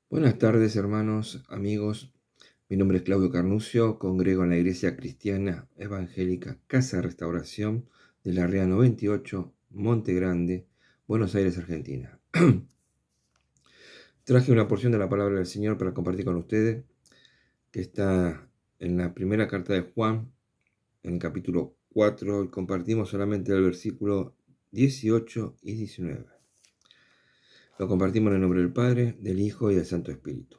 Buenas tardes, hermanos, amigos. Mi nombre es Claudio Carnuccio, congrego en la Iglesia Cristiana Evangélica Casa de Restauración de la REA 98, Monte Grande, Buenos Aires, Argentina. Traje una porción de la palabra del Señor para compartir con ustedes, que está en la primera carta de Juan, en el capítulo 4, y compartimos solamente el versículo 18 y 19. Lo compartimos en el nombre del Padre, del Hijo y del Santo Espíritu.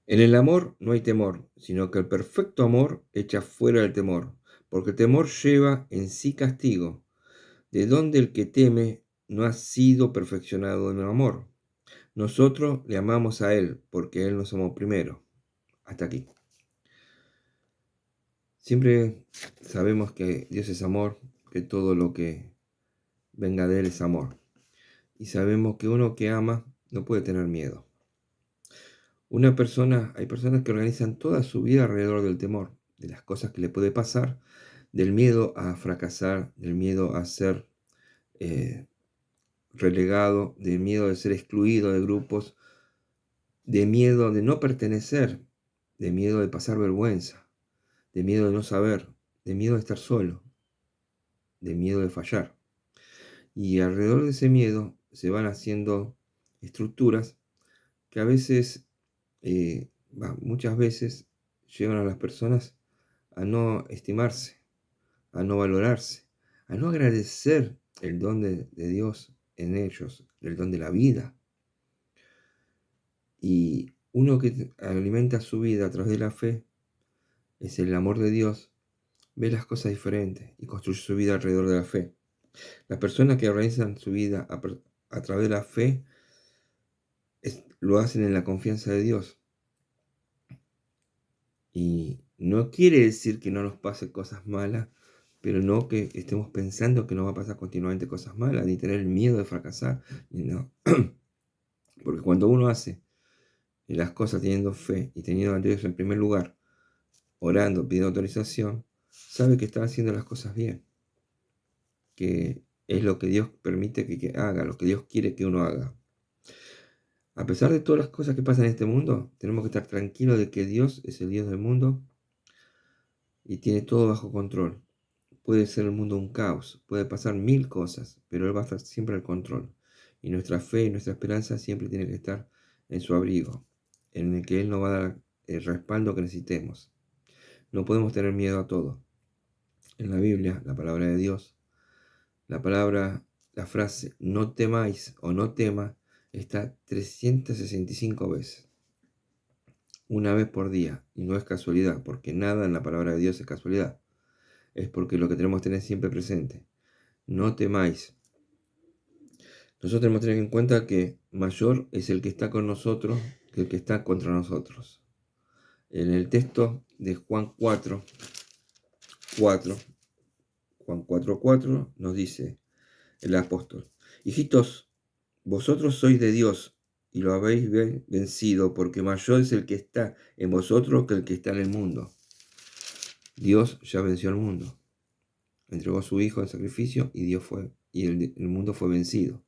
En el amor no hay temor, sino que el perfecto amor echa fuera el temor, porque el temor lleva en sí castigo, de donde el que teme no ha sido perfeccionado en el amor. Nosotros le amamos a Él, porque Él nos amó primero. Hasta aquí. Siempre sabemos que Dios es amor, que todo lo que venga de Él es amor. Y sabemos que uno que ama no puede tener miedo. Hay personas que organizan toda su vida alrededor del temor, de las cosas que le puede pasar, del miedo a fracasar, del miedo a ser relegado, del miedo de ser excluido de grupos, de miedo de no pertenecer, de miedo de pasar vergüenza, de miedo de no saber, de miedo de estar solo, de miedo de fallar. Y alrededor de ese miedo se van haciendo estructuras que a veces, muchas veces, llevan a las personas a no estimarse, a no valorarse, a no agradecer el don de Dios en ellos, el don de la vida. Y uno que alimenta su vida a través de la fe, es el amor de Dios, ve las cosas diferentes y construye su vida alrededor de la fe. Las personas que organizan su vida a través de la fe lo hacen en la confianza de Dios. Y no quiere decir que no nos pase cosas malas, pero no que estemos pensando que nos va a pasar continuamente cosas malas, ni tener el miedo de fracasar, ni no. Porque cuando uno hace las cosas teniendo fe y teniendo a Dios en primer lugar, orando, pidiendo autorización, sabe que está haciendo las cosas bien, que es lo que Dios permite que haga, lo que Dios quiere que uno haga. A pesar de todas las cosas que pasan en este mundo, tenemos que estar tranquilos de que Dios es el Dios del mundo y tiene todo bajo control. Puede ser el mundo un caos, puede pasar mil cosas, pero Él va a estar siempre al control. Y nuestra fe y nuestra esperanza siempre tiene que estar en su abrigo, en el que Él nos va a dar el respaldo que necesitemos. No podemos tener miedo a todo. En la Biblia, la palabra de Dios, la frase no temáis o no tema está 365 veces. Una vez por día. Y no es casualidad, porque nada en la palabra de Dios es casualidad. Es porque lo que tenemos que tener siempre presente. No temáis. Nosotros tenemos que tener en cuenta que mayor es el que está con nosotros que el que está contra nosotros. En el texto de Juan 4, Juan 4:4 nos dice el apóstol: hijitos, vosotros sois de Dios y lo habéis vencido, porque mayor es el que está en vosotros que el que está en el mundo. Dios ya venció al mundo. Entregó a su Hijo en sacrificio y el mundo fue vencido.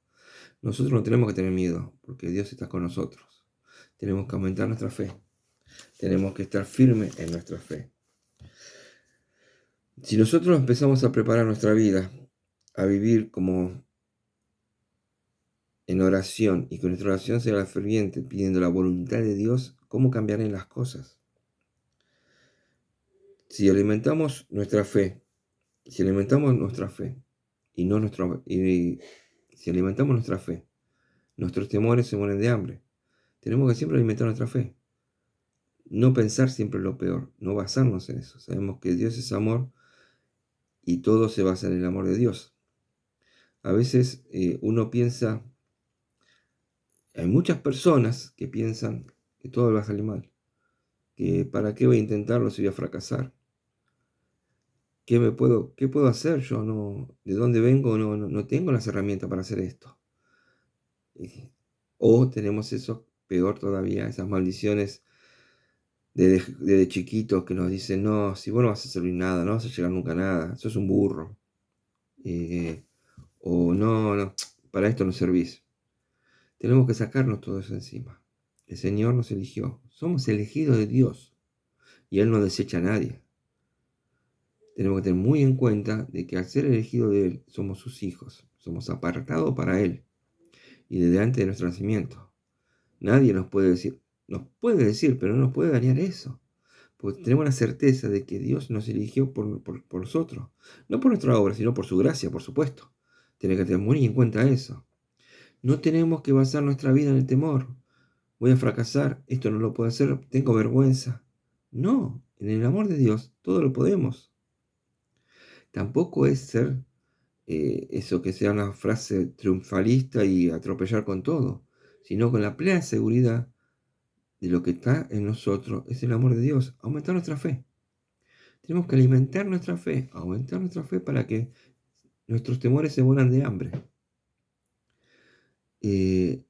Nosotros no tenemos que tener miedo, porque Dios está con nosotros. Tenemos que aumentar nuestra fe. Tenemos que estar firmes en nuestra fe. Si nosotros empezamos a preparar nuestra vida, a vivir como en oración, y que nuestra oración sea ferviente, pidiendo la voluntad de Dios, ¿cómo cambiarán las cosas? Si alimentamos nuestra fe, y no si alimentamos nuestra fe, nuestros temores se mueren de hambre. Tenemos que siempre alimentar nuestra fe. No pensar siempre en lo peor, no basarnos en eso. Sabemos que Dios es amor y todo se basa en el amor de Dios. A veces uno piensa, hay muchas personas que piensan que todo va a salir mal, que para qué voy a intentarlo si voy a fracasar. ¿Qué puedo hacer? Yo no, ¿de dónde vengo? No tengo las herramientas para hacer esto. O tenemos eso, peor todavía, esas maldiciones desde chiquitos que nos dicen: no, si vos no vas a servir nada, no vas a llegar nunca a nada, sos un burro. O no, para esto no servís. Tenemos que sacarnos todo eso encima. El Señor nos eligió. Somos elegidos de Dios y Él no desecha a nadie. Tenemos que tener muy en cuenta de que al ser elegidos de Él, somos sus hijos. Somos apartados para Él y desde antes de nuestro nacimiento. Nadie nos puede decir, pero no nos puede dañar eso. Porque tenemos la certeza de que Dios nos eligió por nosotros. No por nuestra obra, sino por su gracia, por supuesto. Tenemos que tener muy en cuenta eso. No tenemos que basar nuestra vida en el temor. Voy a fracasar, esto no lo puedo hacer, tengo vergüenza. No, en el amor de Dios todo lo podemos. Tampoco es ser eso que sea una frase triunfalista y atropellar con todo, sino con la plena seguridad de lo que está en nosotros es el amor de Dios, aumentar nuestra fe. Tenemos que alimentar nuestra fe, aumentar nuestra fe para que nuestros temores se mueran de hambre. En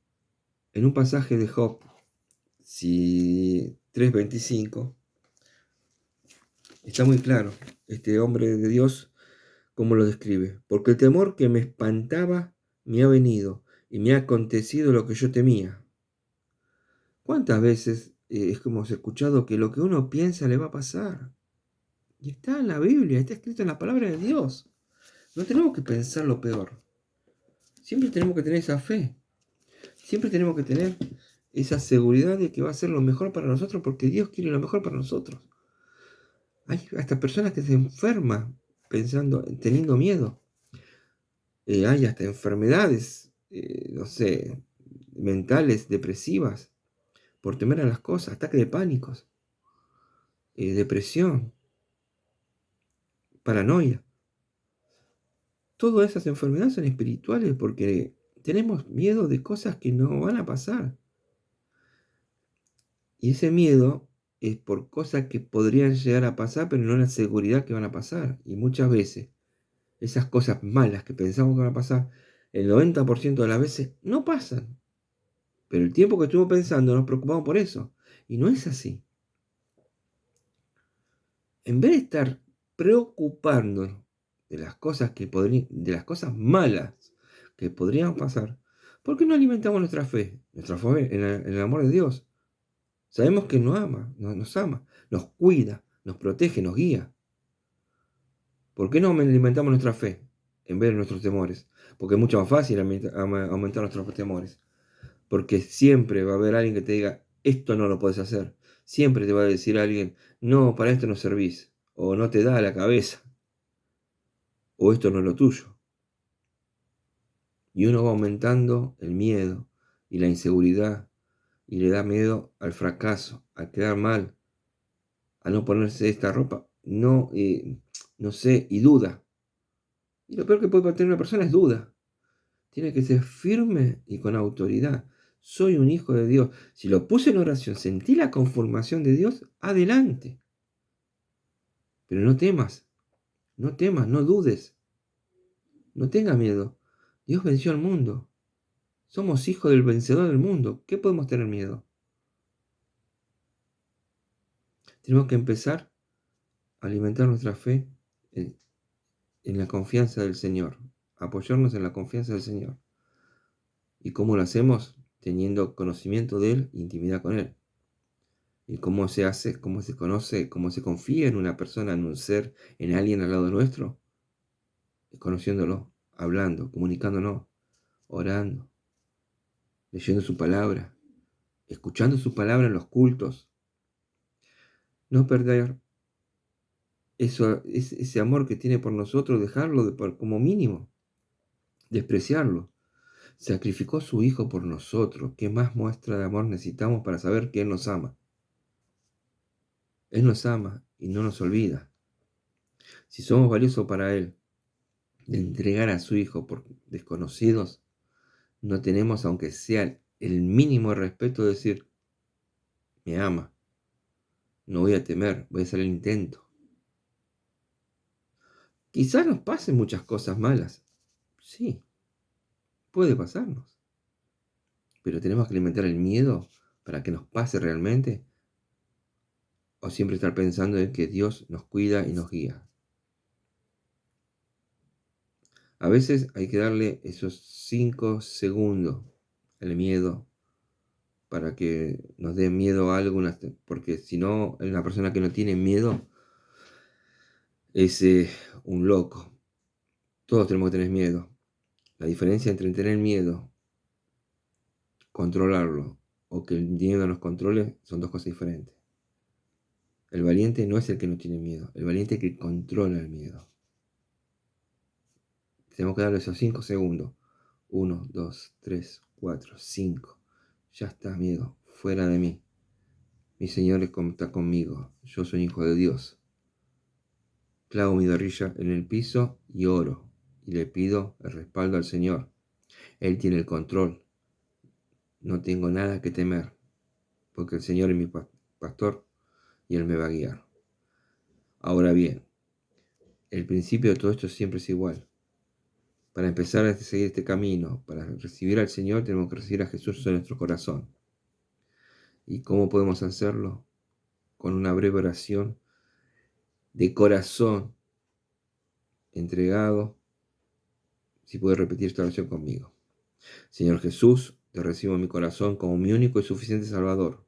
un pasaje de Job 3:25 está muy claro este hombre de Dios cómo lo describe. Porque el temor que me espantaba me ha venido y me ha acontecido lo que yo temía. ¿Cuántas veces es como hemos escuchado que lo que uno piensa le va a pasar? Y está en la Biblia, está escrito en la palabra de Dios. No tenemos que pensar lo peor. Siempre tenemos que tener esa fe. Siempre tenemos que tener esa seguridad de que va a ser lo mejor para nosotros porque Dios quiere lo mejor para nosotros. Hay hasta personas que se enferman teniendo miedo. Hay hasta enfermedades, no sé, mentales, depresivas, por temer a las cosas, ataques de pánicos, depresión, paranoia. Todas esas enfermedades son espirituales porque tenemos miedo de cosas que no van a pasar. Y ese miedo es por cosas que podrían llegar a pasar, pero no la seguridad que van a pasar. Y muchas veces, esas cosas malas que pensamos que van a pasar, el 90% de las veces no pasan. Pero el tiempo que estuvo pensando nos preocupamos por eso. Y no es así. En vez de estar preocupándonos de las cosas de las cosas malas que podrían pasar, ¿por qué no alimentamos nuestra fe? Nuestra fe en el amor de Dios. Sabemos que nos ama, nos cuida, nos protege, nos guía. ¿Por qué no alimentamos nuestra fe en vez de nuestros temores? Porque es mucho más fácil aumentar nuestros temores. Porque siempre va a haber alguien que te diga, esto no lo puedes hacer. Siempre te va a decir alguien, no, para esto no servís. O no te da la cabeza. O esto no es lo tuyo. Y uno va aumentando el miedo y la inseguridad. Y le da miedo al fracaso, a quedar mal, a no ponerse esta ropa. No sé, y duda. Y lo peor que puede tener una persona es duda. Tiene que ser firme y con autoridad. Soy un hijo de Dios. Si lo puse en oración, sentí la conformación de Dios, adelante. Pero no temas, no dudes. No tengas miedo. Dios venció al mundo. Somos hijos del vencedor del mundo. ¿Qué podemos tener miedo? Tenemos que empezar a alimentar nuestra fe en la confianza del Señor. Apoyarnos en la confianza del Señor. ¿Y cómo lo hacemos? Teniendo conocimiento de Él, intimidad con Él. ¿Y cómo se hace, cómo se conoce, cómo se confía en una persona, en un ser, en alguien al lado nuestro? Conociéndolo, hablando, comunicándonos, orando, leyendo su palabra, escuchando su palabra en los cultos. No perder ese amor que tiene por nosotros, dejarlo como mínimo, despreciarlo. Sacrificó a su Hijo por nosotros. ¿Qué más muestra de amor necesitamos para saber que Él nos ama? Él nos ama y no nos olvida. Si somos valiosos para Él, de entregar a su Hijo por desconocidos, no tenemos, aunque sea el mínimo respeto, de decir, me ama, no voy a temer, voy a hacer el intento. Quizás nos pasen muchas cosas malas, sí, puede pasarnos, pero tenemos que alimentar el miedo para que nos pase realmente, o siempre estar pensando en que Dios nos cuida y nos guía. A veces hay que darle esos 5 segundos al miedo para que nos dé miedo a algo, porque si no, una persona que no tiene miedo es un loco. Todos tenemos que tener miedo. La diferencia entre tener miedo, controlarlo, o que el miedo nos controle, son dos cosas diferentes. El valiente no es el que no tiene miedo, el valiente es el que controla el miedo. Tenemos que darle esos 5 segundos. 1, 2, 3, 4, 5. Ya está, miedo, fuera de mí. Mi Señor está conmigo. Yo soy hijo de Dios. Clavo mi rodilla en el piso y oro. Y le pido el respaldo al Señor. Él tiene el control. No tengo nada que temer. Porque el Señor es mi pastor y Él me va a guiar. Ahora bien, el principio de todo esto siempre es igual. Para empezar a seguir este camino, para recibir al Señor, tenemos que recibir a Jesús en nuestro corazón. ¿Y cómo podemos hacerlo? Con una breve oración de corazón entregado. Si puedes repetir esta oración conmigo. Señor Jesús, te recibo en mi corazón como mi único y suficiente Salvador.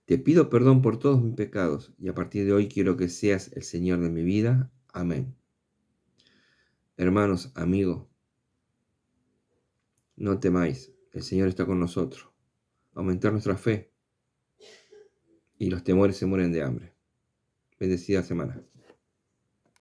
Te pido perdón por todos mis pecados y a partir de hoy quiero que seas el Señor de mi vida. Amén. Hermanos, amigos, no temáis, el Señor está con nosotros. Aumentar nuestra fe y los temores se mueren de hambre. Bendecida semana.